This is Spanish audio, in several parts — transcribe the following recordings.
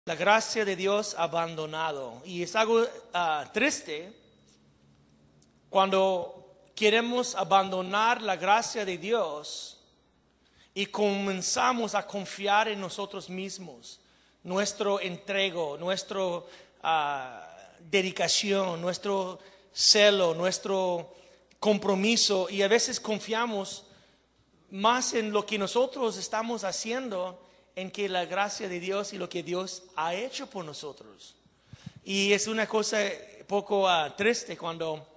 La gracia de Dios abandonado. Y es algo triste cuando queremos abandonar la gracia de Dios y comenzamos a confiar en nosotros mismos, nuestro entrego, nuestra dedicación, nuestro celo, nuestro compromiso, y a veces confiamos más en lo que nosotros estamos haciendo en que la gracia de Dios y lo que Dios ha hecho por nosotros. Y es una cosa poco triste cuando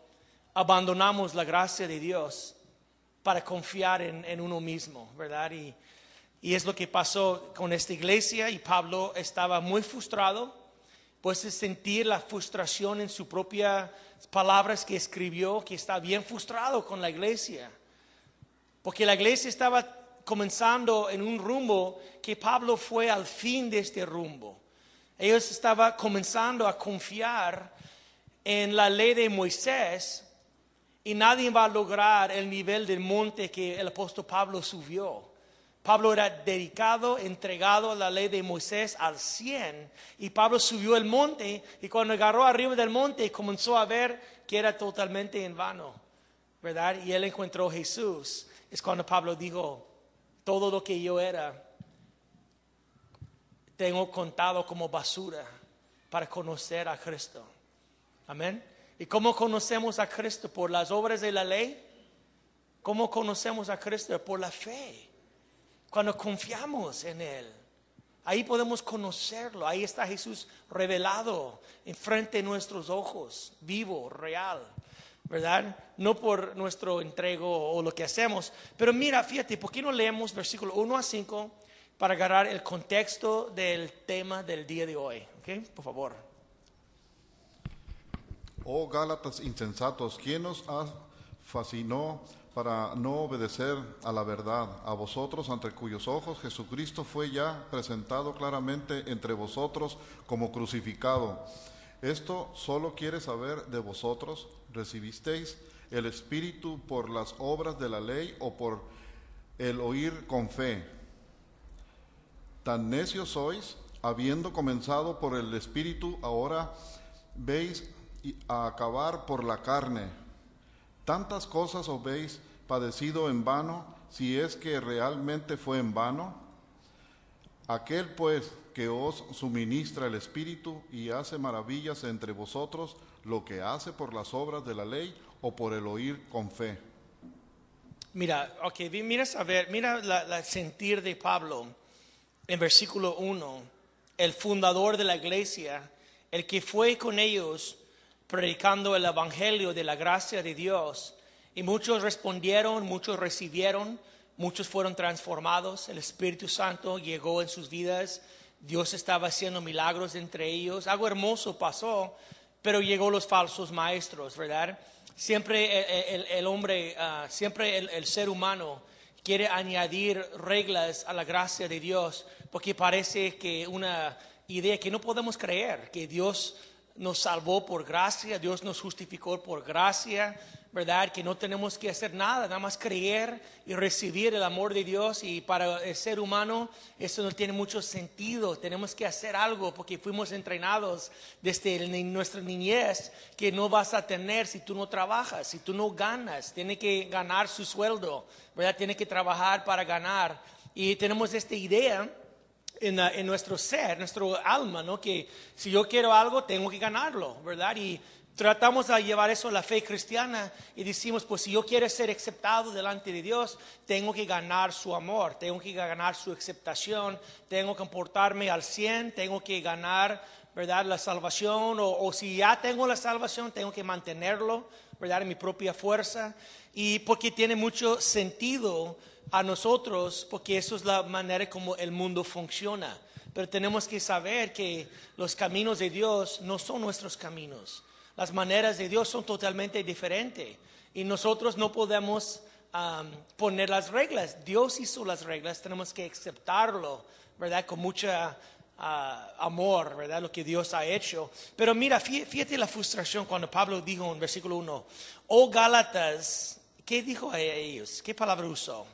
abandonamos la gracia de Dios para confiar en uno mismo, ¿verdad? Y es lo que pasó con esta iglesia, y Pablo estaba muy frustrado. Puedes sentir la frustración en sus propias palabras que escribió, que está bien frustrado con la iglesia. Porque la iglesia estaba comenzando en un rumbo que Pablo fue al fin de este rumbo. Ellos estaban comenzando a confiar en la ley de Moisés, y nadie va a lograr el nivel del monte que el apóstol Pablo subió. Pablo era dedicado, entregado a la ley de Moisés al 100, y Pablo subió el monte, y cuando agarró arriba del monte comenzó a ver que era totalmente en vano, ¿verdad? Y él encontró a Jesús. Es cuando Pablo dijo: todo lo que yo era, tengo contado como basura para conocer a Cristo. Amén. ¿Y cómo conocemos a Cristo? ¿Por las obras de la ley? ¿Cómo conocemos a Cristo? Por la fe. Cuando confiamos en Él, ahí podemos conocerlo. Ahí está Jesús revelado enfrente de nuestros ojos, vivo, real, ¿verdad? No por nuestro entrego o lo que hacemos. Pero mira, fíjate, ¿por qué no leemos versículo 1 a 5 para agarrar el contexto del tema del día de hoy? ¿Ok? Por favor. Oh Gálatas insensatos, ¿quién os fascinó para no obedecer a la verdad? A vosotros, ante cuyos ojos Jesucristo fue ya presentado claramente entre vosotros como crucificado. Esto solo quiere saber de vosotros: ¿recibisteis el Espíritu por las obras de la ley o por el oír con fe? Tan necios sois, habiendo comenzado por el Espíritu, ahora veis a acabar por la carne. Tantas cosas habéis padecido en vano, si es que realmente fue en vano. Aquel pues que os suministra el Espíritu y hace maravillas entre vosotros, lo que hace por las obras de la ley o por el oír con fe. Mira, mira la sentir de Pablo en versículo 1, el fundador de la iglesia, el que fue con ellos predicando el evangelio de la gracia de Dios, y muchos respondieron, muchos recibieron, muchos fueron transformados, el Espíritu Santo llegó en sus vidas, Dios estaba haciendo milagros entre ellos, algo hermoso pasó, pero llegó los falsos maestros, ¿verdad? Siempre el hombre, siempre el ser humano quiere añadir reglas a la gracia de Dios, porque parece que una idea que no podemos creer, que Dios nos salvó por gracia, Dios nos justificó por gracia, ¿verdad? Que no tenemos que hacer nada más creer y recibir el amor de Dios. Y para el ser humano eso no tiene mucho sentido. Tenemos que hacer algo porque fuimos entrenados desde nuestra niñez que no vas a tener si tú no trabajas, si tú no ganas. Tiene que ganar su sueldo, ¿verdad? Tiene que trabajar para ganar. Y tenemos esta idea en nuestro ser, nuestro alma, ¿no? Que si yo quiero algo, tengo que ganarlo, ¿verdad? Y tratamos de llevar eso a la fe cristiana y decimos, pues si yo quiero ser aceptado delante de Dios, tengo que ganar su amor, tengo que ganar su aceptación, tengo que comportarme al 100, tengo que ganar, ¿verdad?, la salvación, o si ya tengo la salvación, tengo que mantenerlo, ¿verdad?, en mi propia fuerza. Y porque tiene mucho sentido a nosotros, porque eso es la manera como el mundo funciona. Pero tenemos que saber que los caminos de Dios no son nuestros caminos. Las maneras de Dios son totalmente diferentes. Y nosotros no podemos poner las reglas. Dios hizo las reglas, tenemos que aceptarlo, ¿verdad? Con mucha amor, ¿verdad? Lo que Dios ha hecho. Pero mira, fíjate la frustración cuando Pablo dijo en versículo 1, oh Gálatas, ¿qué dijo a ellos? ¿Qué palabra usó?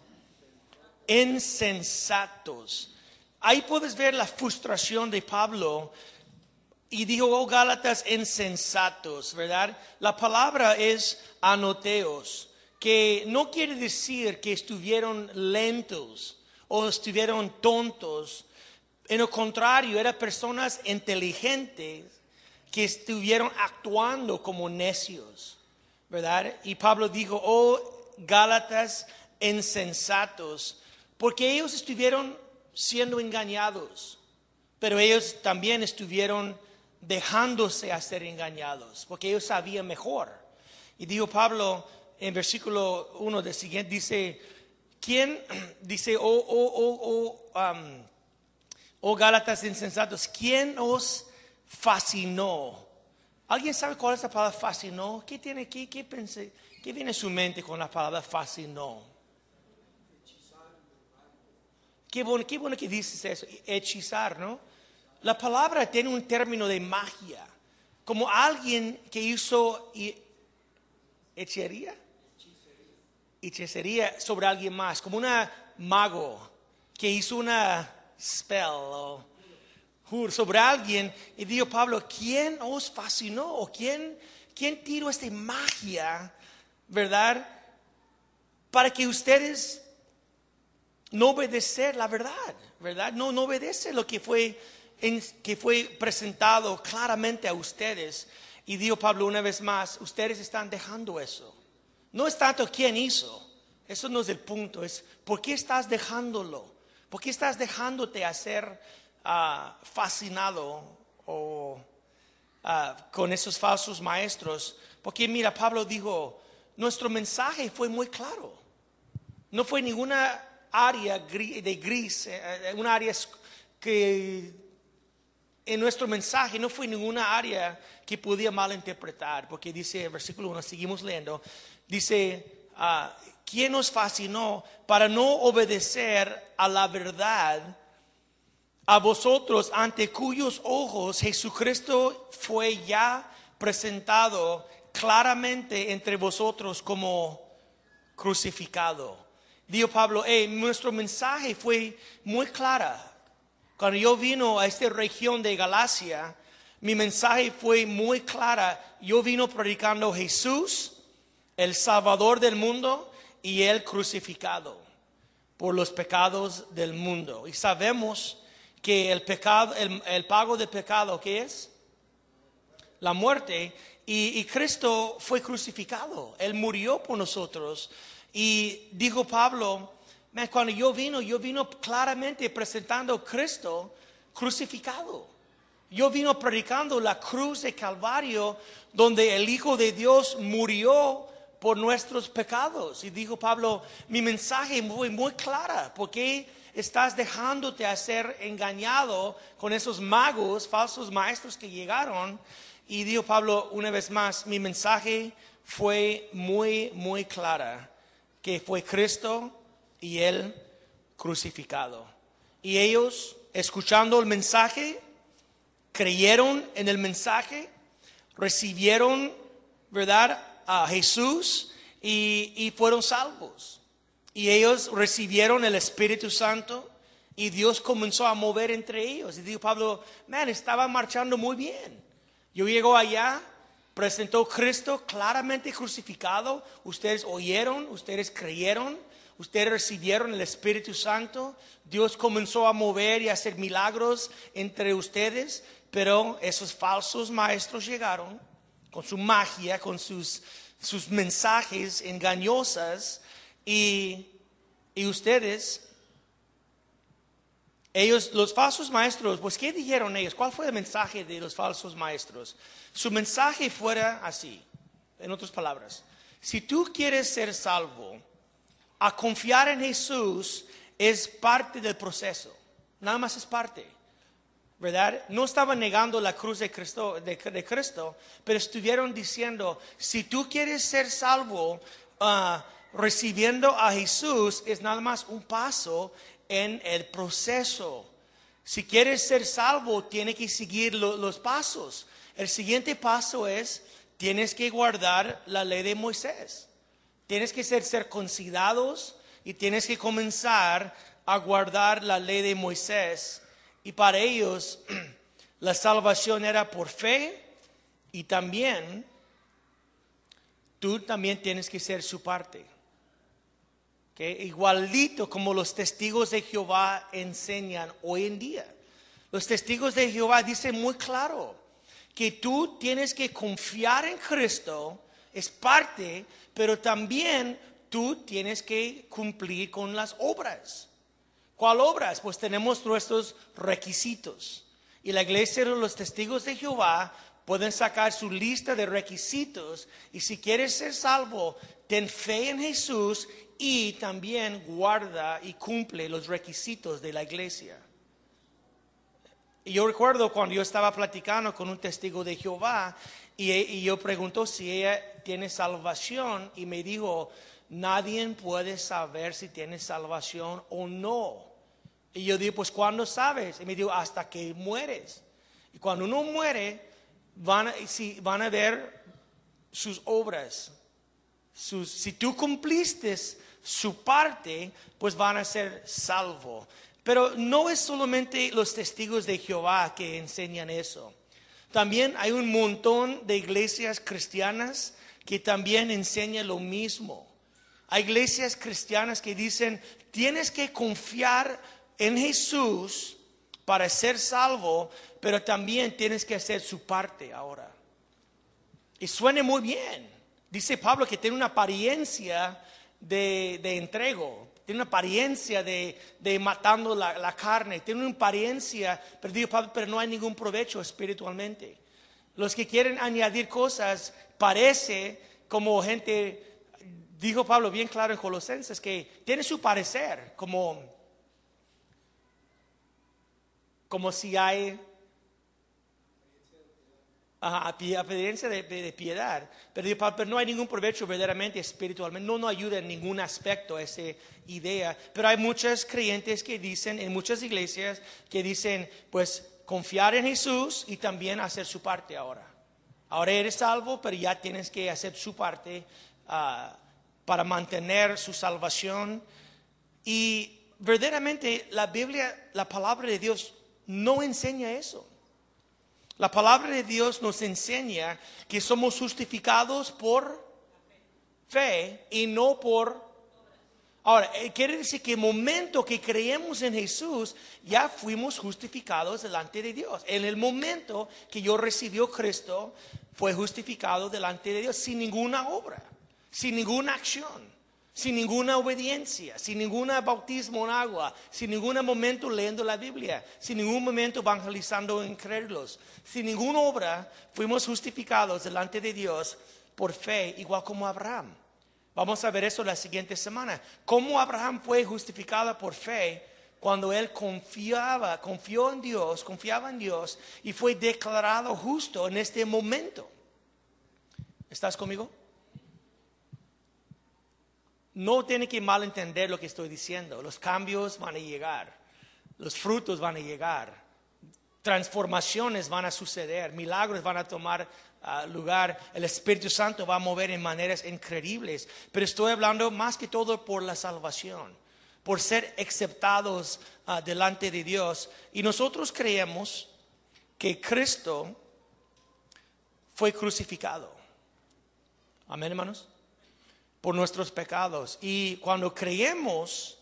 Insensatos. ahí puedes ver la frustración de Pablo. Y dijo, oh Gálatas insensatos, ¿verdad? La palabra es anoteos, que no quiere decir que estuvieron lentos o estuvieron tontos. En lo contrario, eran personas inteligentes que estuvieron actuando como necios, ¿verdad? Y Pablo dijo, oh Gálatas insensatos, porque ellos estuvieron siendo engañados, pero ellos también estuvieron dejándose a ser engañados, porque ellos sabían mejor. Y dijo Pablo en versículo 1 del siguiente, dice, ¿quién? Dice, oh Gálatas insensatos, ¿quién os fascinó? ¿Alguien sabe cuál es la palabra fascinó? ¿Qué tiene aquí? ¿Qué viene a su mente con la palabra fascinó? Qué bueno que dices eso, hechizar, ¿no? La palabra tiene un término de magia, como alguien que hizo hechicería sobre alguien más, como una mago que hizo una spell o sobre alguien. Y dijo Pablo, ¿quién os fascinó? ¿O quién tiró esta magia, verdad? Para que ustedes no obedecen la verdad, ¿verdad? No obedece lo que fue presentado claramente a ustedes. Y dijo Pablo una vez más, ustedes están dejando eso. No es tanto quién hizo, eso no es el punto, es por qué estás dejándolo, por qué estás dejándote hacer fascinado con esos falsos maestros. Porque mira, Pablo dijo, nuestro mensaje fue muy claro, no fue ninguna área de gris, una área que en nuestro mensaje no fue ninguna área que podía malinterpretar, porque dice el versículo 1, seguimos leyendo, dice, ¿quién nos fascinó para no obedecer a la verdad, a vosotros ante cuyos ojos Jesucristo fue ya presentado claramente entre vosotros como crucificado? Dijo Pablo, nuestro mensaje fue muy clara. Cuando yo vino a esta región de Galacia, mi mensaje fue muy clara. Yo vino predicando Jesús, el Salvador del mundo, y el crucificado por los pecados del mundo. Y sabemos que el pecado, el pago del pecado, ¿qué es? La muerte. Y Cristo fue crucificado. Él murió por nosotros. Y dijo Pablo, cuando yo vino claramente presentando a Cristo crucificado. Yo vino predicando la cruz de Calvario, donde el Hijo de Dios murió por nuestros pecados. Y dijo Pablo, mi mensaje fue muy clara. ¿Por qué estás dejándote a ser engañado con esos magos, falsos maestros que llegaron? Y dijo Pablo una vez más, mi mensaje fue muy, muy clara, que fue Cristo y Él crucificado. Y ellos, escuchando el mensaje, creyeron en el mensaje, recibieron, ¿verdad?, a Jesús y fueron salvos. Y ellos recibieron el Espíritu Santo y Dios comenzó a mover entre ellos. Y dijo Pablo, estaba marchando muy bien. Yo llego allá, presentó Cristo claramente crucificado. Ustedes oyeron, ustedes creyeron, ustedes recibieron el Espíritu Santo. Dios comenzó a mover y a hacer milagros entre ustedes. Pero esos falsos maestros llegaron con su magia, con sus mensajes engañosas. Y ustedes, ellos, los falsos maestros, pues ¿qué dijeron ellos? ¿Cuál fue el mensaje de los falsos maestros? Su mensaje fuera así, en otras palabras. Si tú quieres ser salvo, a confiar en Jesús es parte del proceso. Nada más es parte, ¿verdad? No estaban negando la cruz de Cristo, pero estuvieron diciendo, si tú quieres ser salvo, recibiendo a Jesús es nada más un paso en el proceso. Si quieres ser salvo, tienes que seguir los pasos. El siguiente paso es, tienes que guardar la ley de Moisés. Tienes que ser circuncidados y tienes que comenzar a guardar la ley de Moisés, y para ellos la salvación era por fe, y también tú también tienes que ser su parte. ¿Okay? Igualito como los testigos de Jehová enseñan hoy en día. Los testigos de Jehová dicen muy claro que tú tienes que confiar en Cristo, es parte, pero también tú tienes que cumplir con las obras. ¿Cuál obras? Pues tenemos nuestros requisitos. Y la iglesia de los testigos de Jehová pueden sacar su lista de requisitos. Y si quieres ser salvo, ten fe en Jesús y también guarda y cumple los requisitos de la iglesia. Y yo recuerdo cuando yo estaba platicando con un testigo de Jehová y yo pregunto si ella tiene salvación y me dijo, nadie puede saber si tiene salvación o no. Y yo digo, pues ¿cuándo sabes? Y me dijo, hasta que mueres. Y cuando uno muere, van a ver sus obras. Si tú cumpliste su parte, pues van a ser salvos. Pero no es solamente los testigos de Jehová que enseñan eso. También hay un montón de iglesias cristianas que también enseñan lo mismo. Hay iglesias cristianas que dicen, tienes que confiar en Jesús para ser salvo, pero también tienes que hacer su parte ahora. Y suena muy bien. Dice Pablo que tiene una apariencia de entrego. Tiene una apariencia de matando la carne. Tiene una apariencia, pero no hay ningún provecho espiritualmente. Los que quieren añadir cosas, parece como gente, dijo Pablo bien claro en Colosenses, que tiene su parecer, como si hay apariencia de piedad, pero no hay ningún provecho verdaderamente espiritualmente, no ayuda en ningún aspecto a esa idea. Pero hay muchos creyentes que dicen, en muchas iglesias, que dicen, pues confiar en Jesús y también hacer su parte ahora. Ahora eres salvo, pero ya tienes que hacer su parte para mantener su salvación. Y verdaderamente la Biblia, la palabra de Dios, no enseña eso. La palabra de Dios nos enseña que somos justificados por fe y no por... Ahora, quiere decir que el momento que creemos en Jesús, ya fuimos justificados delante de Dios. En el momento que yo recibí a Cristo, fue justificado delante de Dios sin ninguna obra, sin ninguna acción, sin ninguna obediencia, sin ningún bautismo en agua, sin ningún momento leyendo la Biblia, sin ningún momento evangelizando incrédulos, sin ninguna obra, fuimos justificados delante de Dios por fe, igual como Abraham. Vamos a ver eso la siguiente semana. Cómo Abraham fue justificado por fe cuando él confiaba en Dios y fue declarado justo en este momento. ¿Estás conmigo? No tiene que malentender lo que estoy diciendo. Los cambios van a llegar. Los frutos van a llegar. Transformaciones van a suceder. Milagros van a tomar lugar. El Espíritu Santo va a mover en maneras increíbles. Pero estoy hablando más que todo por la salvación. Por ser aceptados delante de Dios. Y nosotros creemos que Cristo fue crucificado. Amén, hermanos. Por nuestros pecados. Y cuando creemos,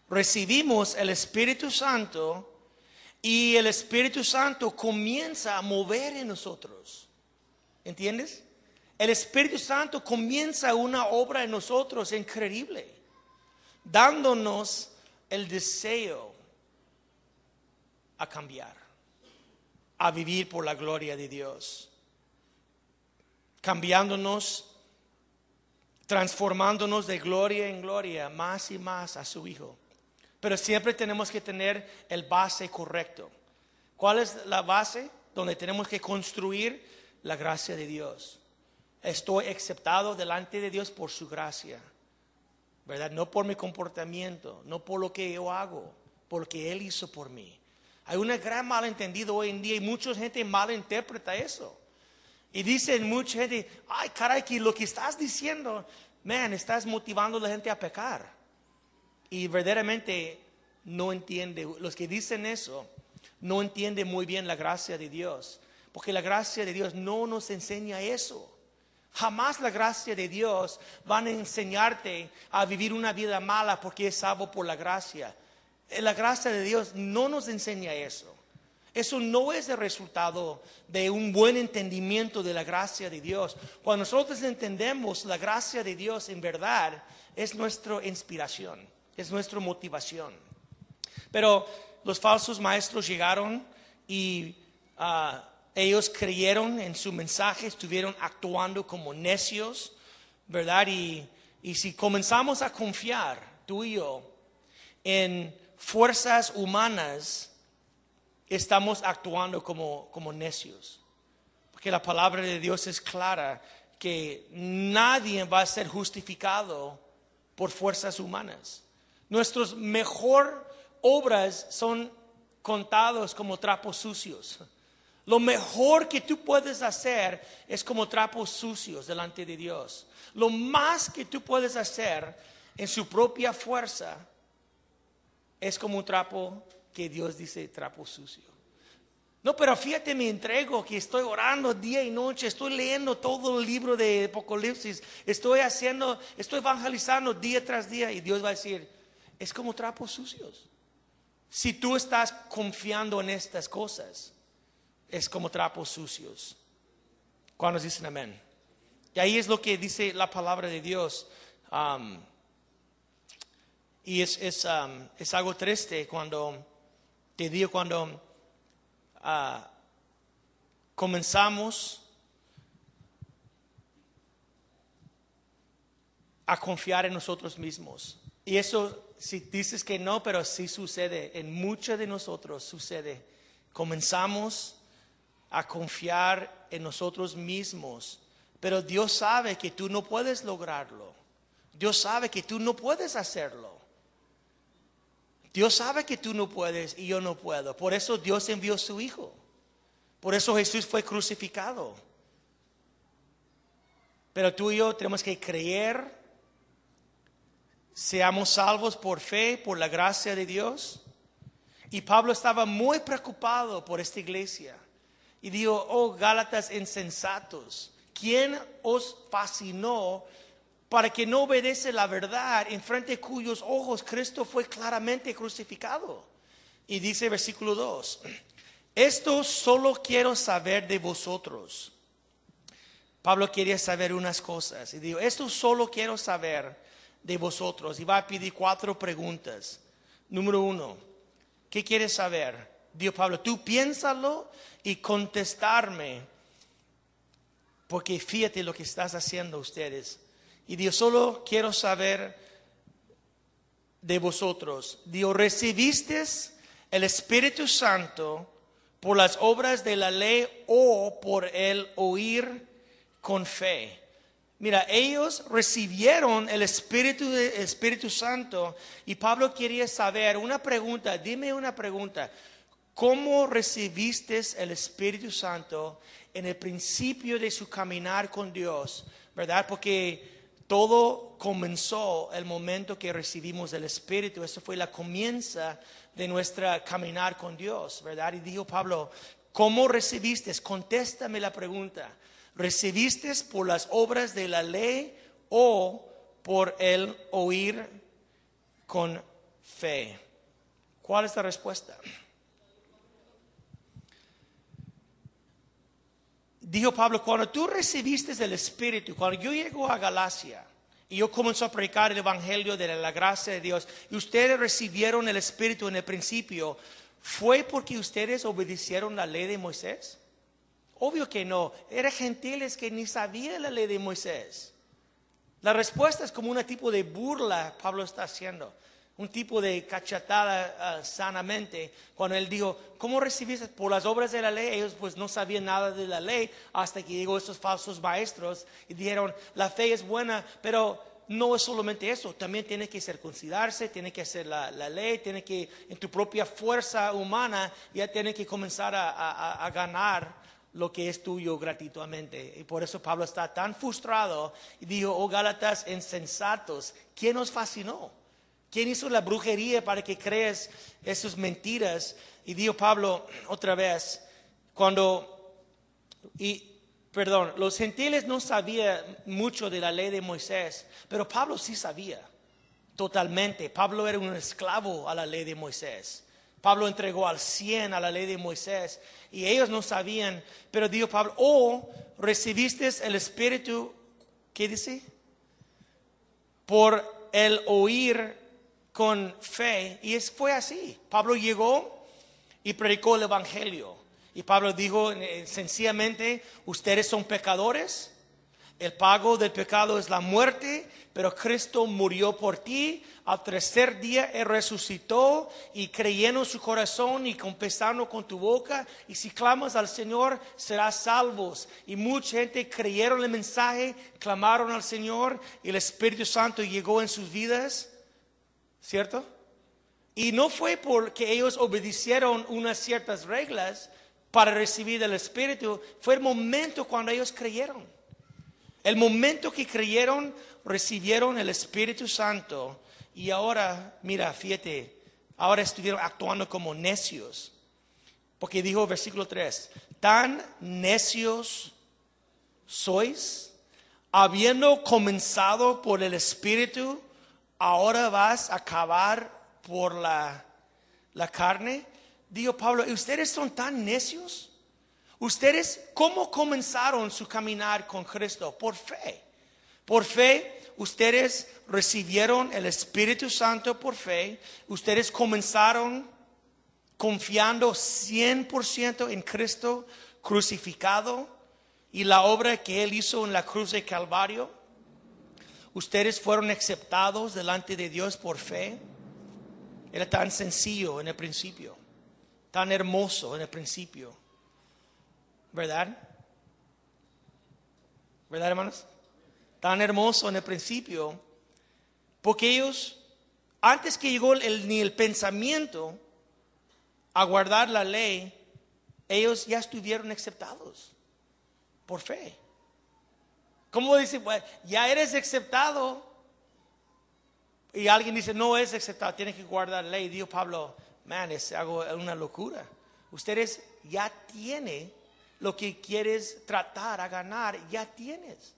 recibimos el Espíritu Santo y el Espíritu Santo comienza a mover en nosotros. ¿Entiendes? El Espíritu Santo comienza una obra en nosotros increíble, dándonos el deseo a cambiar, a vivir por la gloria de Dios, cambiándonos, transformándonos de gloria en gloria, más y más a su Hijo. Pero siempre tenemos que tener el base correcto. ¿Cuál es la base? Donde tenemos que construir la gracia de Dios. Estoy aceptado delante de Dios por su gracia, ¿verdad? No por mi comportamiento, no por lo que yo hago, por lo que Él hizo por mí. Hay un gran malentendido hoy en día y mucha gente malinterpreta eso. Y dicen mucha gente, ay caray, que lo que estás diciendo, estás motivando a la gente a pecar. Y verdaderamente no entiende, los que dicen eso, no entienden muy bien la gracia de Dios. Porque la gracia de Dios no nos enseña eso. Jamás la gracia de Dios va a enseñarte a vivir una vida mala porque es salvo por la gracia. La gracia de Dios no nos enseña eso. Eso no es el resultado de un buen entendimiento de la gracia de Dios. Cuando nosotros entendemos la gracia de Dios en verdad, es nuestra inspiración, es nuestra motivación. Pero los falsos maestros llegaron y ellos creyeron en su mensaje, estuvieron actuando como necios, ¿verdad? Y si comenzamos a confiar, tú y yo, en fuerzas humanas, estamos actuando como necios. Porque la palabra de Dios es clara, que nadie va a ser justificado por fuerzas humanas. Nuestras mejores obras son contados como trapos sucios. Lo mejor que tú puedes hacer es como trapos sucios delante de Dios. Lo más que tú puedes hacer en su propia fuerza es como un trapo que Dios dice trapo sucio. No, pero fíjate, me entrego, que estoy orando día y noche, estoy leyendo todo el libro de Apocalipsis, estoy evangelizando día tras día, y Dios va a decir, es como trapos sucios. Si tú estás confiando en estas cosas, es como trapos sucios. ¿Cuántos dicen amén? Y ahí es lo que dice la palabra de Dios. Y es algo triste cuando comenzamos a confiar en nosotros mismos. Y eso, si dices que no, pero sí sucede, en muchos de nosotros sucede. Comenzamos a confiar en nosotros mismos, pero Dios sabe que tú no puedes lograrlo. Dios sabe que tú no puedes hacerlo. Dios sabe que tú no puedes y yo no puedo. Por eso Dios envió a su Hijo. Por eso Jesús fue crucificado. Pero tú y yo tenemos que creer, seamos salvos por fe, por la gracia de Dios. Y Pablo estaba muy preocupado por esta iglesia. Y dijo, oh Gálatas insensatos, ¿quién os fascinó para que no obedece la verdad, en frente de cuyos ojos Cristo fue claramente crucificado? Y dice versículo 2, esto solo quiero saber de vosotros. Pablo quería saber unas cosas. Y dijo, esto solo quiero saber de vosotros. Y va a pedir 4 preguntas. Número 1, ¿qué quieres saber? Dijo Pablo, tú piénsalo y contestarme, porque fíjate lo que estás haciendo ustedes. Y Dios, solo quiero saber de vosotros. Dios, ¿recibisteis el Espíritu Santo por las obras de la ley o por el oír con fe? Mira, ellos recibieron el Espíritu Santo, y Pablo quería saber una pregunta. Dime una pregunta. ¿Cómo recibiste el Espíritu Santo en el principio de su caminar con Dios? ¿Verdad? Porque todo comenzó el momento que recibimos el Espíritu. Eso fue la comienza de nuestra caminar con Dios, ¿verdad? Y dijo Pablo, ¿cómo recibiste? Contéstame la pregunta. ¿Recibiste por las obras de la ley o por el oír con fe? ¿Cuál es la respuesta? Dijo Pablo, cuando tú recibiste el Espíritu, cuando yo llego a Galacia y yo comencé a predicar el Evangelio de la gracia de Dios, y ustedes recibieron el Espíritu en el principio, ¿fue porque ustedes obedecieron la ley de Moisés? Obvio que no, eran gentiles que ni sabían la ley de Moisés. La respuesta es como un tipo de burla Pablo está haciendo. Un tipo de cachetada sanamente, cuando él dijo, ¿cómo recibiste por las obras de la ley? Ellos pues no sabían nada de la ley hasta que llegó estos falsos maestros y dijeron, la fe es buena, pero no es solamente eso, también tiene que circuncidarse, tiene que hacer la ley, tiene que en tu propia fuerza humana ya tiene que comenzar a ganar lo que es tuyo gratuitamente. Y por eso Pablo está tan frustrado y dijo, oh Gálatas insensatos, ¿quién os fascinó? ¿Quién hizo la brujería para que creas esas mentiras? Y dijo Pablo otra vez, los gentiles no sabían mucho de la ley de Moisés, pero Pablo sí sabía totalmente. Pablo era un esclavo a la ley de Moisés. Pablo entregó al 100 a la ley de Moisés y ellos no sabían, pero dijo Pablo, recibiste el Espíritu, ¿qué dice? Por el oír con fe. Y fue así. Pablo llegó y predicó el Evangelio. Y Pablo dijo sencillamente, ustedes son pecadores. El pago del pecado es la muerte, pero Cristo murió por ti. Al tercer día Él resucitó y creyendo en su corazón y confesando con tu boca. Y si clamas al Señor, serás salvos. Y mucha gente creyeron el mensaje, clamaron al Señor y el Espíritu Santo llegó en sus vidas. ¿Cierto? Y no fue porque ellos obedecieron unas ciertas reglas para recibir el Espíritu. Fue el momento cuando ellos creyeron. El momento que creyeron, recibieron el Espíritu Santo. Y ahora, mira, fíjate, ahora estuvieron actuando como necios. Porque dijo versículo 3, tan necios sois, habiendo comenzado por el Espíritu, ahora vas a acabar por la carne. Dijo Pablo, ¿ustedes son tan necios? ¿Ustedes cómo comenzaron su caminar con Cristo? Por fe. Por fe, ustedes recibieron el Espíritu Santo por fe. Ustedes comenzaron confiando 100% en Cristo crucificado y la obra que Él hizo en la cruz de Calvario. Ustedes fueron aceptados delante de Dios por fe. Era tan sencillo en el principio, tan hermoso en el principio, ¿verdad? ¿Verdad, hermanos? Tan hermoso en el principio, porque ellos, antes que llegó ni el pensamiento a guardar la ley, ellos ya estuvieron aceptados por fe. ¿Cómo dice? Pues, ya eres aceptado. Y alguien dice, no es aceptado, tienes que guardar la ley. Dijo Pablo, es una locura. Ustedes ya tienen lo que quieres tratar a ganar, ya tienes.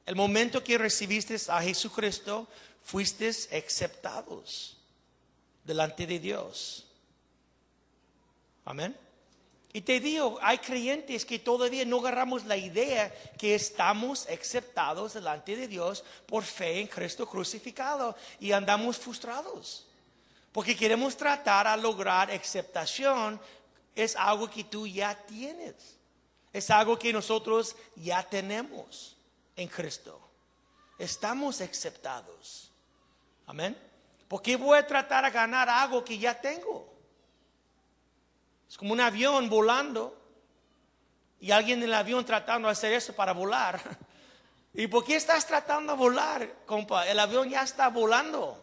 El momento que recibiste a Jesucristo, fuiste aceptados delante de Dios. Amén. Y te digo, hay creyentes que todavía no agarramos la idea que estamos aceptados delante de Dios por fe en Cristo crucificado y andamos frustrados. Porque queremos tratar a lograr aceptación. Es algo que tú ya tienes. Es algo que nosotros ya tenemos en Cristo. Estamos aceptados. Amén. ¿Por qué voy a tratar a ganar algo que ya tengo? Es como un avión volando y alguien en el avión tratando de hacer eso para volar. ¿Y por qué estás tratando de volar, compa? El avión ya está volando.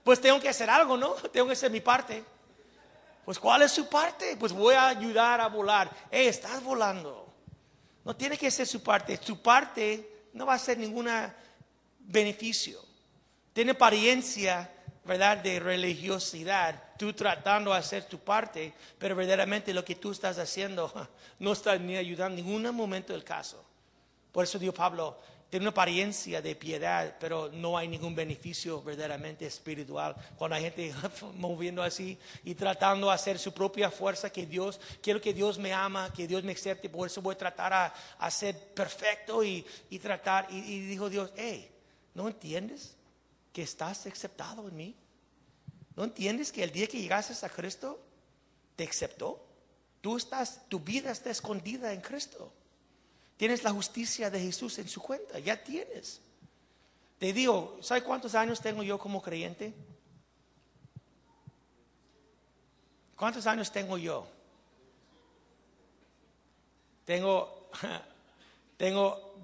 Pues tengo que hacer algo, ¿no? Tengo que hacer mi parte. Pues ¿cuál es su parte? Pues voy a ayudar a volar. Estás volando. No tiene que ser su parte. Su parte no va a ser ningún beneficio. Tiene apariencia, ¿verdad?, de religiosidad. Tú tratando de hacer tu parte, pero verdaderamente lo que tú estás haciendo no está ni ayudando en ningún momento del caso. Por eso dijo Pablo, tiene una apariencia de piedad, pero no hay ningún beneficio verdaderamente espiritual. Cuando hay gente moviendo así y tratando de hacer su propia fuerza, quiero que Dios me ama, que Dios me acepte, por eso voy a tratar a ser perfecto y tratar. Y dijo Dios, ¿no entiendes que estás aceptado en mí? ¿No entiendes que el día que llegaste a Cristo te aceptó? Tu vida está escondida en Cristo. Tienes la justicia de Jesús en su cuenta, ya tienes. Te digo, ¿sabes cuántos años tengo yo como creyente? ¿Cuántos años tengo yo? Tengo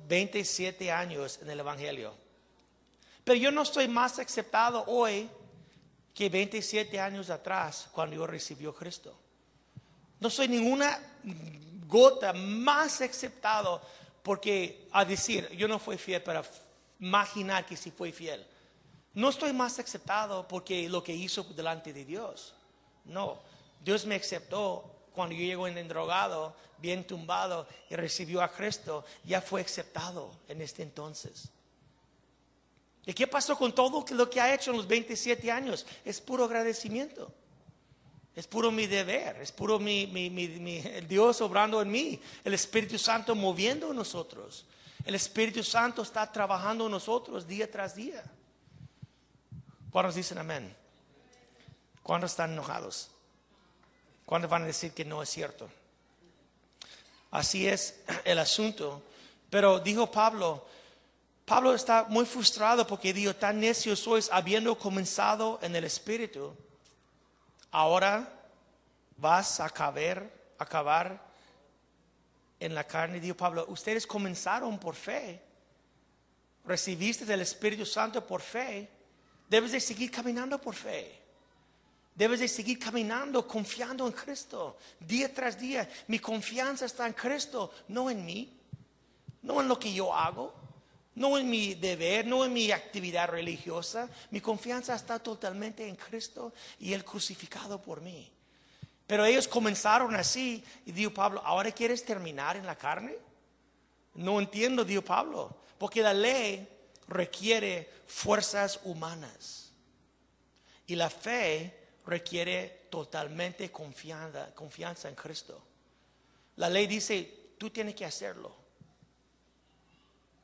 27 años en el Evangelio. Pero yo no estoy más aceptado hoy que 27 años atrás cuando yo recibí a Cristo. No soy ninguna gota más aceptado porque a decir, yo no fui fiel, para imaginar que sí fui fiel. No estoy más aceptado porque lo que hizo delante de Dios. No, Dios me aceptó cuando yo llego en drogado, bien tumbado y recibió a Cristo. Ya fue aceptado en este entonces. ¿Y qué pasó con todo lo que ha hecho en los 27 años? Es puro agradecimiento. Es puro mi deber. Es puro el Dios obrando en mí. El Espíritu Santo moviendo en nosotros. El Espíritu Santo está trabajando en nosotros día tras día. ¿Cuántos dicen amén? ¿Cuántos están enojados? ¿Cuántos van a decir que no es cierto? Así es el asunto. Pero dijo Pablo está muy frustrado porque dijo, tan necios sois habiendo comenzado en el Espíritu. Ahora vas a acabar en la carne. Dijo Pablo, ustedes comenzaron por fe. Recibiste del Espíritu Santo por fe. Debes de seguir caminando por fe. Debes de seguir caminando, confiando en Cristo. Día tras día, mi confianza está en Cristo, no en mí. No en lo que yo hago. No en mi deber, no en mi actividad religiosa. Mi confianza está totalmente en Cristo y Él crucificado por mí. Pero ellos comenzaron así y dijo Pablo, ¿ahora quieres terminar en la carne? No entiendo, dijo Pablo, porque la ley requiere fuerzas humanas y la fe requiere totalmente confianza en Cristo. La ley dice, tú tienes que hacerlo.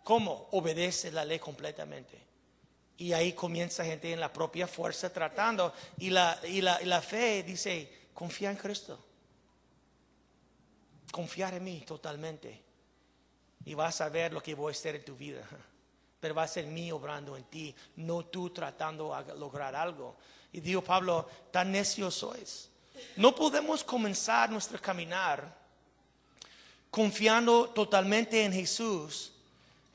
¿Cómo? Obedece la ley completamente. Y ahí comienza gente en la propia fuerza tratando. Y la fe dice, confía en Cristo. Confiar en mí totalmente. Y vas a ver lo que voy a hacer en tu vida. Pero va a ser mí obrando en ti, no tú tratando de lograr algo. Y dijo Pablo, tan necios sois. No podemos comenzar nuestro caminar confiando totalmente en Jesús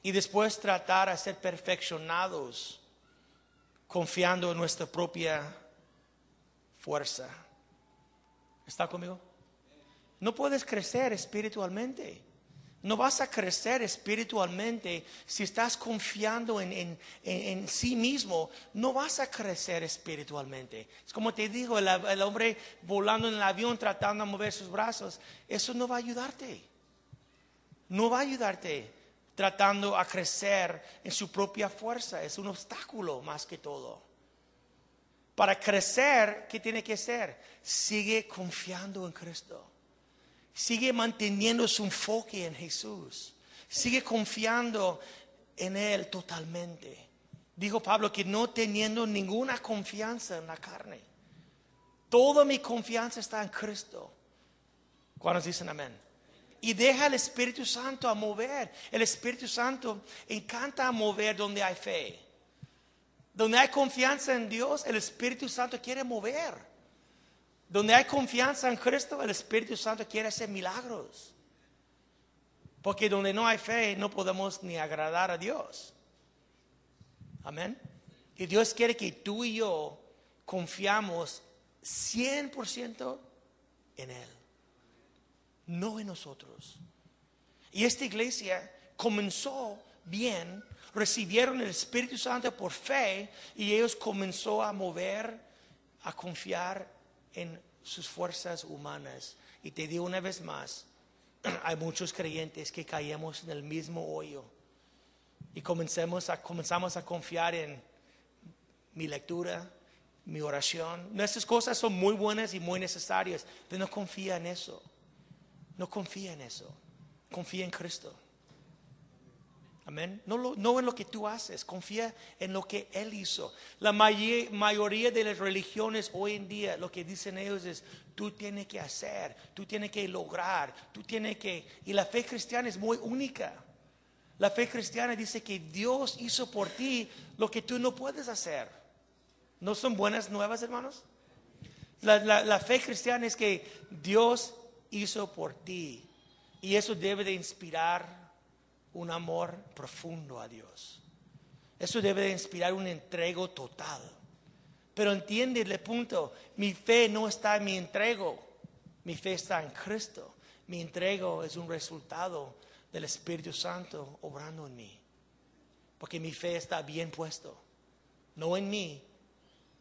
y después tratar de ser perfeccionados confiando en nuestra propia fuerza. ¿Está conmigo? No puedes crecer espiritualmente. No vas a crecer espiritualmente si estás confiando en sí mismo. No vas a crecer espiritualmente. Es como te digo, el hombre volando en el avión tratando de mover sus brazos. Eso no va a ayudarte. No va a ayudarte tratando a crecer en su propia fuerza. Es un obstáculo más que todo. Para crecer, ¿qué tiene que hacer? Sigue confiando en Cristo. Sigue manteniendo su enfoque en Jesús. Sigue confiando en Él totalmente. Dijo Pablo que no teniendo ninguna confianza en la carne. Toda mi confianza está en Cristo. ¿Cuántos dicen amén? Y deja el Espíritu Santo a mover. El Espíritu Santo encanta mover donde hay fe. Donde hay confianza en Dios, el Espíritu Santo quiere mover. Donde hay confianza en Cristo, el Espíritu Santo quiere hacer milagros. Porque donde no hay fe, no podemos ni agradar a Dios. Amén. Y Dios quiere que tú y yo confiamos 100% en Él. No en nosotros. Y esta iglesia comenzó bien, recibieron el Espíritu Santo por fe y ellos comenzó a mover, a confiar en sus fuerzas humanas. Y te digo una vez más, hay muchos creyentes que caemos en el mismo hoyo y comenzamos a confiar en mi lectura, mi oración. Nuestras cosas son muy buenas y muy necesarias, pero no confía en eso. No confía en eso. Confía en Cristo. Amén. No en lo que tú haces. Confía en lo que Él hizo. La mayoría de las religiones hoy en día, lo que dicen ellos es, tú tienes que hacer, tú tienes que lograr, tú tienes que... Y la fe cristiana es muy única. La fe cristiana dice que Dios hizo por ti lo que tú no puedes hacer. ¿No son buenas nuevas, hermanos? La fe cristiana es que Dios hizo por ti. Y eso debe de inspirar un amor profundo a Dios. Eso debe de inspirar un entrego total. Pero entiende el punto. Mi fe no está en mi entrego. Mi fe está en Cristo. Mi entrego es un resultado del Espíritu Santo obrando en mí. Porque mi fe está bien puesto. No en mí,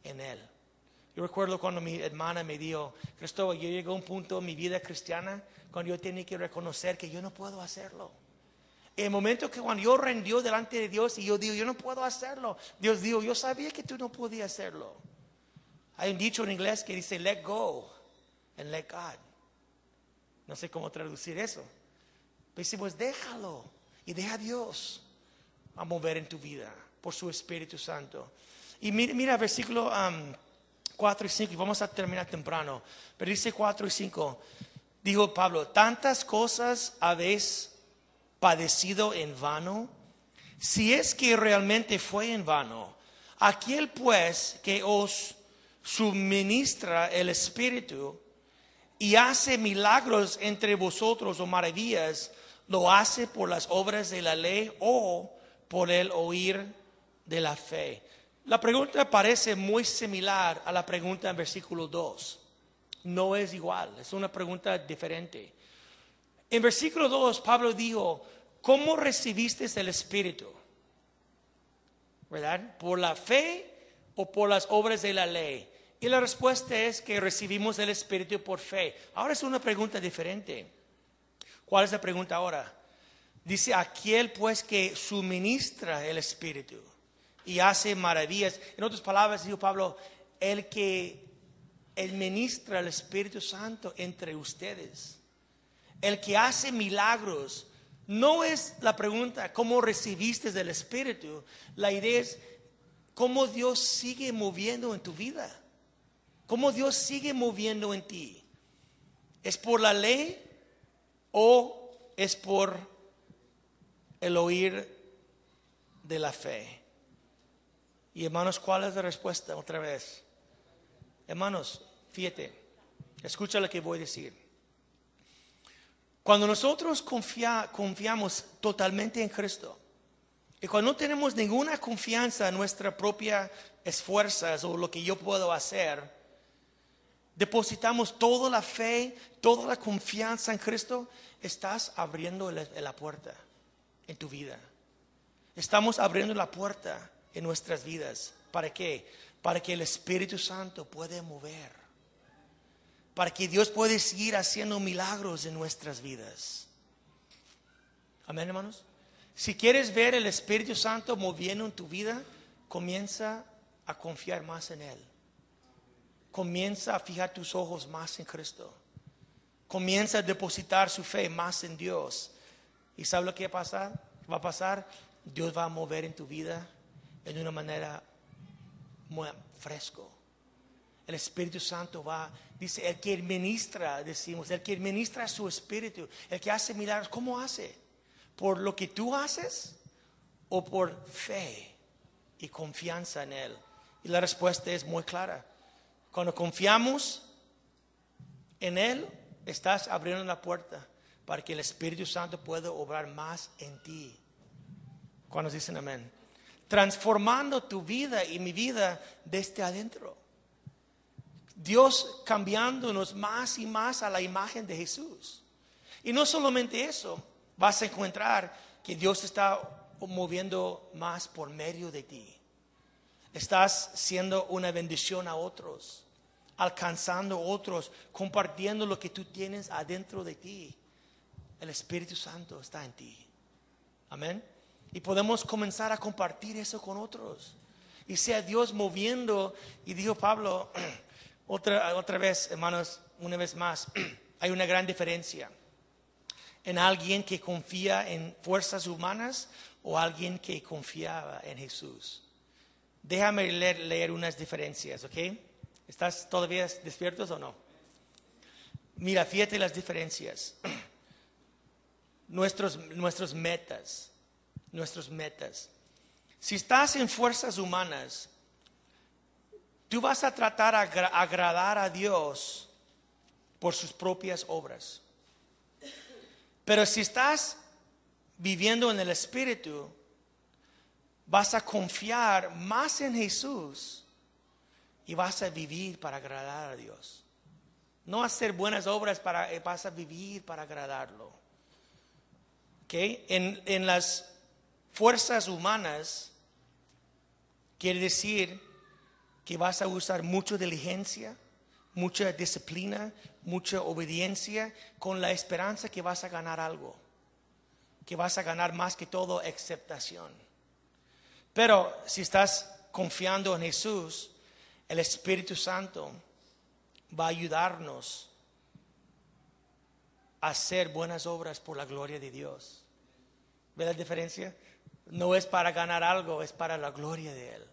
en Él. Yo recuerdo cuando mi hermana me dijo, Cristóbal, yo llegué a un punto en mi vida cristiana cuando yo tenía que reconocer que yo no puedo hacerlo. En el momento que cuando yo rendió delante de Dios y yo digo, yo no puedo hacerlo, Dios dijo, yo sabía que tú no podías hacerlo. Hay un dicho en inglés que dice, let go and let God. No sé cómo traducir eso. Pero dice, pues déjalo y deja a Dios a mover en tu vida por su Espíritu Santo. Y mira versículo 4 y 5, y vamos a terminar temprano. Pero dice 4 y 5, dijo Pablo, tantas cosas habéis padecido en vano. Si es que realmente fue en vano, aquel pues que os suministra el Espíritu y hace milagros entre vosotros o maravillas, lo hace por las obras de la ley o por el oír de la fe. La pregunta parece muy similar a la pregunta en versículo 2. No es igual, es una pregunta diferente. En versículo 2, Pablo dijo, ¿cómo recibiste el Espíritu? ¿Verdad? ¿Por la fe o por las obras de la ley? Y la respuesta es que recibimos el Espíritu por fe. Ahora es una pregunta diferente. ¿Cuál es la pregunta ahora? Dice, aquel pues que suministra el Espíritu y hace maravillas. En otras palabras, dijo Pablo, el que administra el Espíritu Santo entre ustedes. El que hace milagros. No es la pregunta, ¿cómo recibiste del Espíritu? La idea es, ¿cómo Dios sigue moviendo en tu vida? ¿Cómo Dios sigue moviendo en ti? ¿Es por la ley o es por el oír de la fe? Y hermanos, ¿cuál es la respuesta otra vez? Hermanos, fíjate, escucha lo que voy a decir. Cuando nosotros confiamos totalmente en Cristo, y cuando no tenemos ninguna confianza en nuestras propias esfuerzos o lo que yo puedo hacer, depositamos toda la fe, toda la confianza en Cristo, estás abriendo la puerta en tu vida. Estamos abriendo la puerta en nuestras vidas. ¿Para qué? Para que el Espíritu Santo pueda mover. Para que Dios pueda seguir haciendo milagros en nuestras vidas. Amén, hermanos. Si quieres ver el Espíritu Santo moviendo en tu vida, comienza a confiar más en Él. Comienza a fijar tus ojos más en Cristo. Comienza a depositar su fe más en Dios. ¿Y sabes lo que va a pasar? Dios va a mover en tu vida de una manera muy fresco. El Espíritu Santo dice, el que administra, decimos, el que administra su Espíritu, el que hace milagros, ¿cómo hace? ¿Por lo que tú haces o por fe y confianza en Él? Y la respuesta es muy clara. Cuando confiamos en Él, estás abriendo la puerta para que el Espíritu Santo pueda obrar más en ti. ¿Cuántos dicen amén? Transformando tu vida y mi vida desde adentro. Dios cambiándonos más y más a la imagen de Jesús. Y no solamente eso, vas a encontrar que Dios está moviendo más por medio de ti. Estás siendo una bendición a otros, alcanzando a otros, compartiendo lo que tú tienes adentro de ti. El Espíritu Santo está en ti. Amén. Y podemos comenzar a compartir eso con otros. Y sea Dios moviendo. Y dijo Pablo, otra vez, hermanos, una vez más, hay una gran diferencia en alguien que confía en fuerzas humanas o alguien que confiaba en Jesús. Déjame leer unas diferencias, ¿ok? ¿Estás todavía despiertos o no? Mira, fíjate las diferencias. Nuestros metas. Si estás en fuerzas humanas, tú vas a tratar de agradar a Dios por sus propias obras. Pero si estás viviendo en el Espíritu, vas a confiar más en Jesús y vas a vivir para agradar a Dios. No hacer buenas obras, vas a vivir para agradarlo. ¿Okay? En las fuerzas humanas quiere decir que vas a usar mucha diligencia, mucha disciplina, mucha obediencia, con la esperanza que vas a ganar algo, que vas a ganar más que todo aceptación. Pero si estás confiando en Jesús, el Espíritu Santo va a ayudarnos a hacer buenas obras por la gloria de Dios. ¿Ve la diferencia? No es para ganar algo, es para la gloria de Él.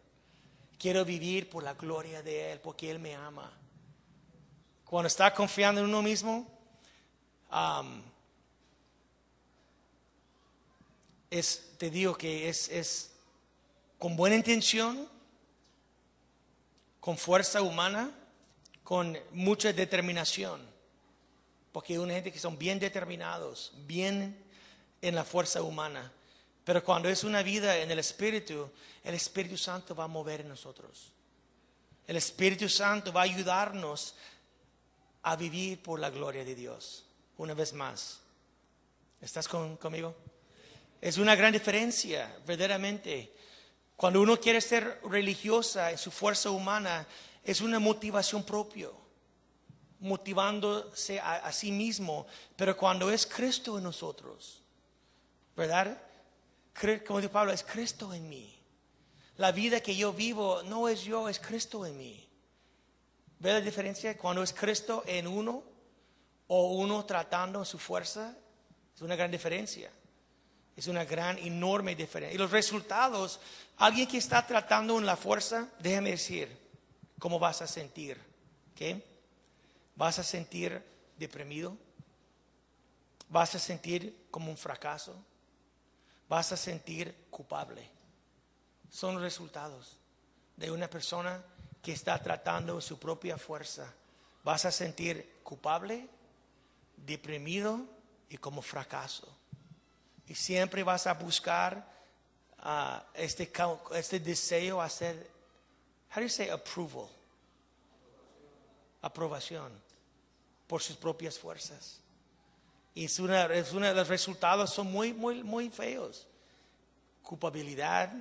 Quiero vivir por la gloria de Él, porque Él me ama. Cuando está confiando en uno mismo, te digo que es con buena intención, con fuerza humana, con mucha determinación. Porque hay una gente que son bien determinados, bien en la fuerza humana. Pero cuando es una vida en el Espíritu Santo va a mover en nosotros. El Espíritu Santo va a ayudarnos a vivir por la gloria de Dios. Una vez más. ¿Estás conmigo? Es una gran diferencia, verdaderamente. Cuando uno quiere ser religiosa en su fuerza humana, es una motivación propia, motivándose a sí mismo. Pero cuando es Cristo en nosotros, ¿verdad? Como dice Pablo, es Cristo en mí. La vida que yo vivo no es yo, es Cristo en mí. ¿Ve la diferencia? Cuando es Cristo en uno o uno tratando su fuerza, es una gran diferencia. Es una gran, enorme diferencia. Y los resultados, alguien que está tratando en la fuerza, déjame decir, ¿cómo vas a sentir? ¿Qué? ¿Vas a sentir deprimido? ¿Vas a sentir como un fracaso? ¿Vas a sentir culpable? Son los resultados de una persona que está tratando su propia fuerza. Vas a sentir culpable, deprimido y como fracaso. Y siempre vas a buscar este deseo hacer, how do you say approval? Aprobación por sus propias fuerzas. Y los resultados son muy, muy, muy feos. Culpabilidad,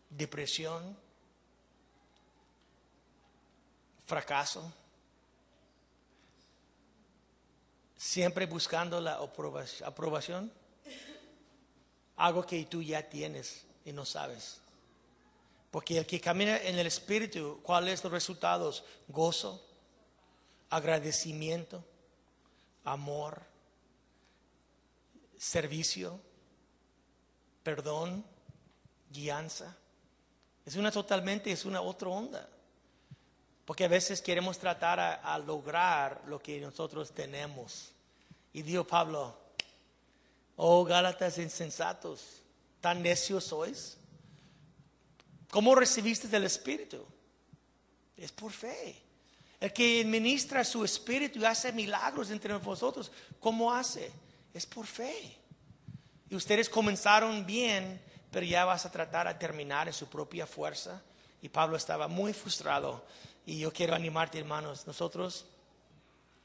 depresión, fracaso. Siempre buscando la aprobación. Algo que tú ya tienes y no sabes. Porque el que camina en el Espíritu, ¿cuáles son los resultados? Gozo, agradecimiento, amor, servicio, perdón, guianza. Es una otra onda. Porque a veces queremos tratar a lograr lo que nosotros tenemos. Y dijo Pablo, oh Gálatas insensatos, tan necios sois. ¿Cómo recibiste del Espíritu? Es por fe. El que administra su Espíritu y hace milagros entre vosotros, ¿cómo hace? Es por fe. Y ustedes comenzaron bien, pero ya vas a tratar a terminar en su propia fuerza. Y Pablo estaba muy frustrado. Y yo quiero animarte, hermanos, nosotros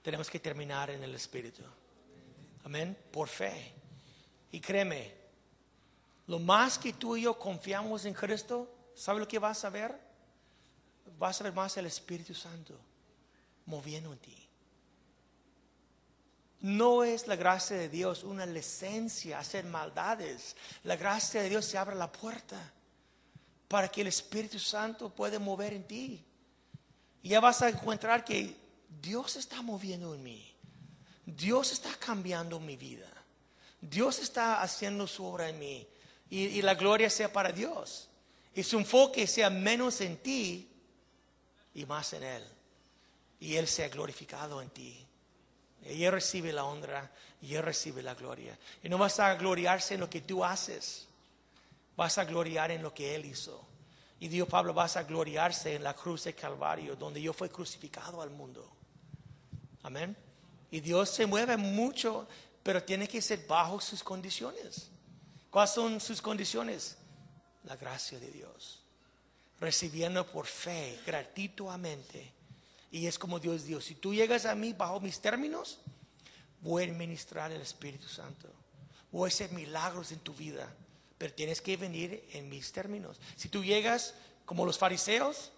tenemos que terminar en el Espíritu. Amén, por fe. Y créeme, lo más que tú y yo confiamos en Cristo, ¿sabe lo que vas a ver? Vas a ver más el Espíritu Santo moviendo en ti. No es la gracia de Dios una licencia a hacer maldades. La gracia de Dios se abre la puerta para que el Espíritu Santo pueda mover en ti. Y ya vas a encontrar que Dios está moviendo en mí. Dios está cambiando mi vida. Dios está haciendo su obra en mí. Y la gloria sea para Dios. Y su enfoque sea menos en ti y más en Él. Y Él sea glorificado en ti. Y Él recibe la honra y Él recibe la gloria. Y no vas a gloriarse en lo que tú haces. Vas a gloriar en lo que Él hizo. Y dijo Pablo, vas a gloriarse en la cruz de Calvario, donde yo fui crucificado al mundo. Amén. Y Dios se mueve mucho, pero tiene que ser bajo sus condiciones. ¿Cuáles son sus condiciones? La gracia de Dios. Recibiendo por fe, gratuitamente. Y es como Dios dijo, si tú llegas a mí bajo mis términos, voy a administrar el Espíritu Santo. Voy a hacer milagros en tu vida. Pero tienes que venir en mis términos. Si tú llegas Como los fariseos.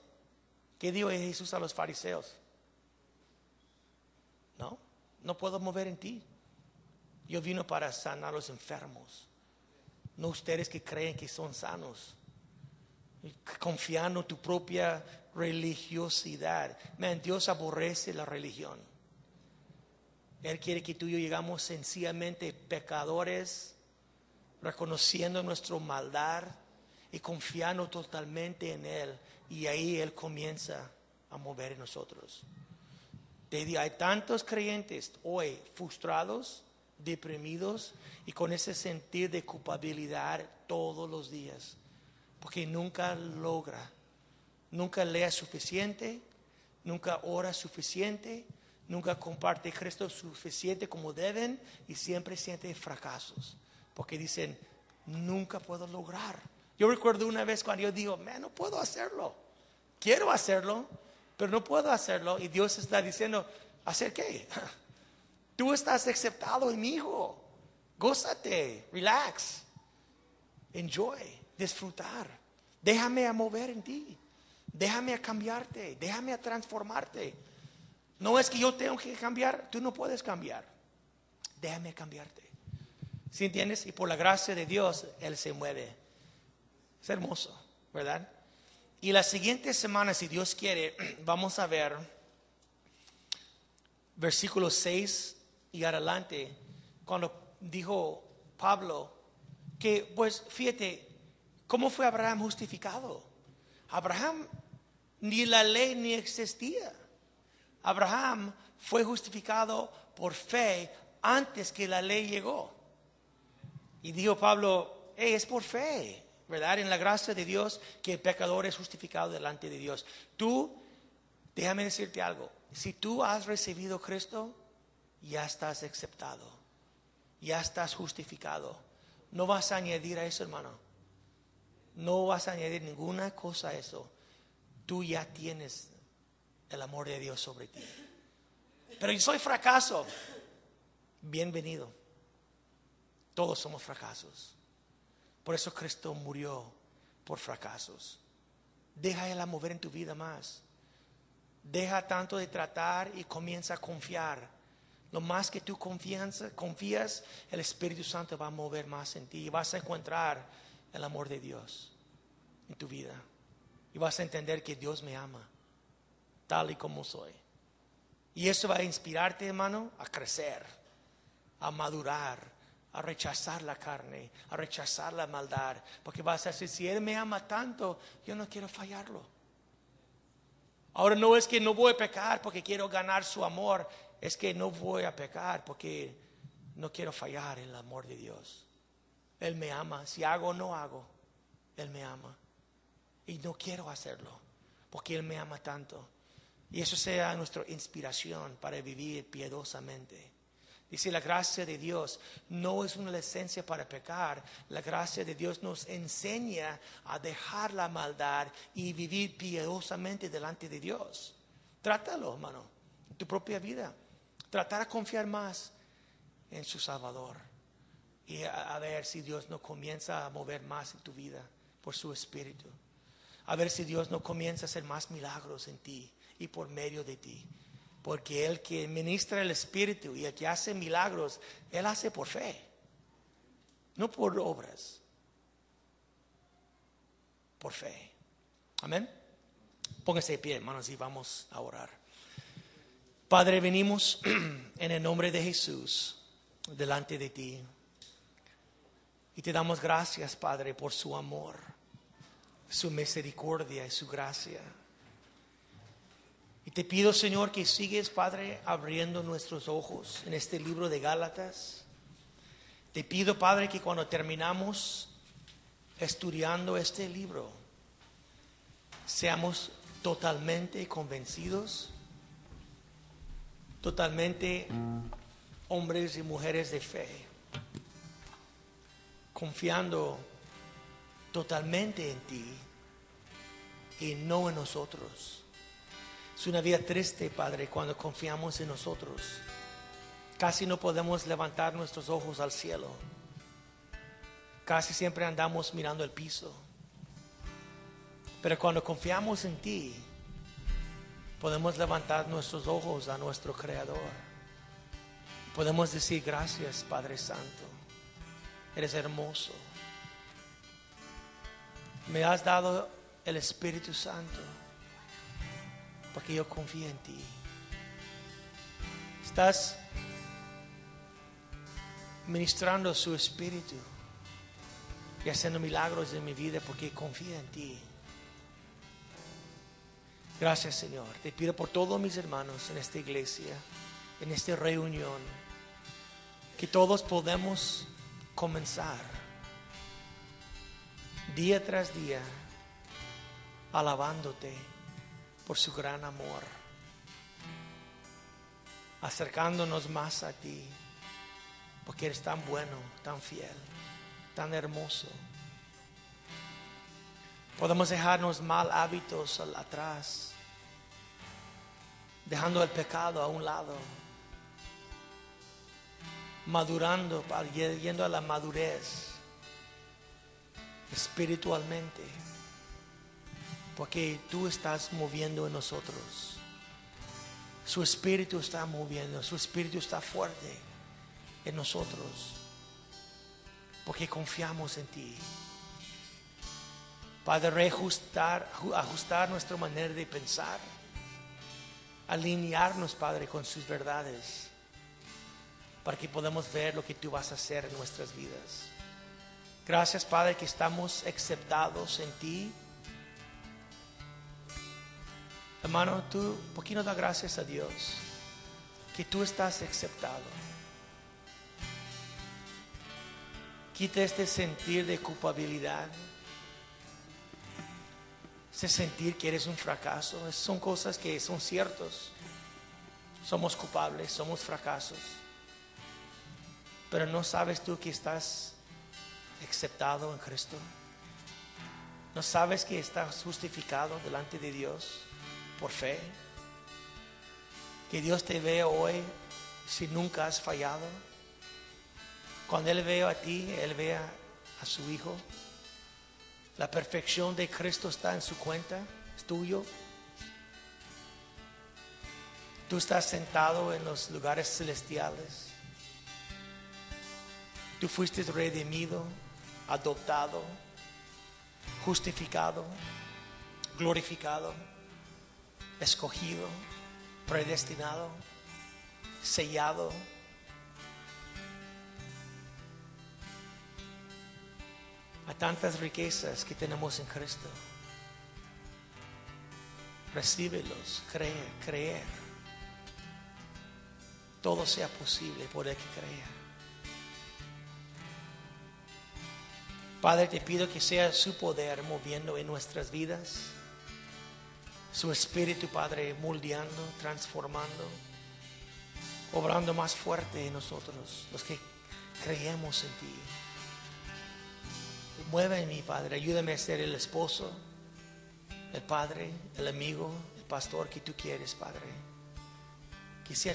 ¿Qué dijo Jesús a los fariseos? No puedo mover en ti. Yo vine para sanar a los enfermos. No ustedes que creen que son sanos. Confiando en tu propia religiosidad. Dios aborrece la religión. Él quiere que tú y yo llegamos sencillamente pecadores, reconociendo nuestra maldad y confiando totalmente en Él. Y ahí Él comienza a mover en nosotros. Hay tantos creyentes hoy frustrados, deprimidos y con ese sentir de culpabilidad todos los días. Porque nunca logra, nunca lee suficiente, nunca ora suficiente, nunca comparte Cristo suficiente como deben y siempre siente fracasos. Porque dicen, nunca puedo lograr. Yo recuerdo una vez cuando yo digo, no puedo hacerlo. Quiero hacerlo, pero no puedo hacerlo. Y Dios está diciendo, ¿hacer qué? Tú estás aceptado en mi hijo. Gózate, relax, enjoy, disfrutar. Déjame a mover en ti. Déjame a cambiarte. Déjame a transformarte. No es que yo tengo que cambiar. Tú no puedes cambiar. Déjame cambiarte. ¿Sí entiendes? Y por la gracia de Dios, Él se mueve. Es hermoso, ¿verdad? Y la siguiente semana, si Dios quiere, vamos a ver versículos 6 y adelante, cuando dijo Pablo que, pues, fíjate, ¿cómo fue Abraham justificado? Abraham, ni la ley ni existía. Abraham fue justificado por fe antes que la ley llegó. Y dijo Pablo, es por fe, ¿verdad? En la gracia de Dios que el pecador es justificado delante de Dios. Tú, déjame decirte algo. Si tú has recibido a Cristo, ya estás aceptado. Ya estás justificado. No vas a añadir a eso, hermano. No vas a añadir ninguna cosa a eso. Tú ya tienes el amor de Dios sobre ti. Pero yo soy fracaso. Bienvenido. Todos somos fracasos. Por eso Cristo murió por fracasos. Deja Él a mover en tu vida más. Deja tanto de tratar y comienza a confiar. Lo más que tú confías, el Espíritu Santo va a mover más en ti. Y vas a encontrar el amor de Dios en tu vida. Y vas a entender que Dios me ama, tal y como soy. Y eso va a inspirarte, hermano, a crecer, a madurar, a rechazar la carne, a rechazar la maldad. Porque vas a decir, si Él me ama tanto, yo no quiero fallarlo. Ahora no es que no voy a pecar porque quiero ganar su amor. Es que no voy a pecar porque no quiero fallar en el amor de Dios. Él me ama. Si hago o no hago, Él me ama. Y no quiero hacerlo porque Él me ama tanto. Y eso sea nuestra inspiración para vivir piadosamente. Dice, la gracia de Dios no es una licencia para pecar. La gracia de Dios nos enseña a dejar la maldad y vivir piadosamente delante de Dios. Trátalo, hermano, en tu propia vida. Tratar a confiar más en su Salvador. Y a ver si Dios no comienza a mover más en tu vida por su Espíritu. A ver si Dios no comienza a hacer más milagros en ti y por medio de ti. Porque el que ministra el Espíritu y el que hace milagros, Él hace por fe, no por obras, por fe. Amén. Póngase de pie, hermanos, y vamos a orar. Padre, venimos en el nombre de Jesús delante de ti. Y te damos gracias, Padre, por su amor, su misericordia y su gracia. Y te pido, Señor, que sigues, Padre, abriendo nuestros ojos en este libro de Gálatas. Te pido, Padre, que cuando terminamos estudiando este libro, seamos totalmente convencidos, totalmente hombres y mujeres de fe, confiando totalmente en ti y no en nosotros. Es una vida triste, Padre, cuando confiamos en nosotros. Casi no podemos levantar nuestros ojos al cielo. Casi siempre andamos mirando el piso. Pero cuando confiamos en ti, podemos levantar nuestros ojos a nuestro Creador. Podemos decir gracias, Padre Santo. Eres hermoso. Me has dado el Espíritu Santo porque yo confío en ti. Estás ministrando su Espíritu y haciendo milagros en mi vida porque confío en ti. Gracias, Señor. Te pido por todos mis hermanos en esta iglesia, en esta reunión, que todos podemos comenzar día tras día alabándote por su gran amor, acercándonos más a ti, porque eres tan bueno, tan fiel, tan hermoso. Podemos dejarnos mal hábitos atrás, dejando el pecado a un lado, madurando, yendo a la madurez espiritualmente, porque tú estás moviendo en nosotros. Su Espíritu está moviendo, su Espíritu está fuerte en nosotros, porque confiamos en ti. Padre, ajustar nuestra manera de pensar, alinearnos, Padre, con sus verdades, para que podamos ver lo que tú vas a hacer en nuestras vidas. Gracias, Padre, que estamos aceptados en ti. Hermano, ¿por qué no da gracias a Dios que tú estás aceptado? Quita este sentir de culpabilidad, ese sentir que eres un fracaso. Son cosas que son ciertos. Somos culpables, somos fracasos. Pero no sabes tú que estás aceptado en Cristo. No sabes que estás justificado delante de Dios por fe. Que Dios te ve hoy si nunca has fallado. Cuando Él ve a ti, Él ve a su Hijo. La perfección de Cristo está en su cuenta, es tuyo. Tú estás sentado en los lugares celestiales. Tú fuiste redimido, adoptado, justificado, glorificado, escogido, predestinado, sellado. A tantas riquezas que tenemos en Cristo. Recíbelos, creer. Todo sea posible por el que crea. Padre, te pido que sea su poder moviendo en nuestras vidas. Su Espíritu, Padre, moldeando, transformando, obrando más fuerte en nosotros, los que creemos en ti. Mueve en mí, Padre, ayúdame a ser el esposo, el padre, el amigo, el pastor que tú quieres, Padre. Que sea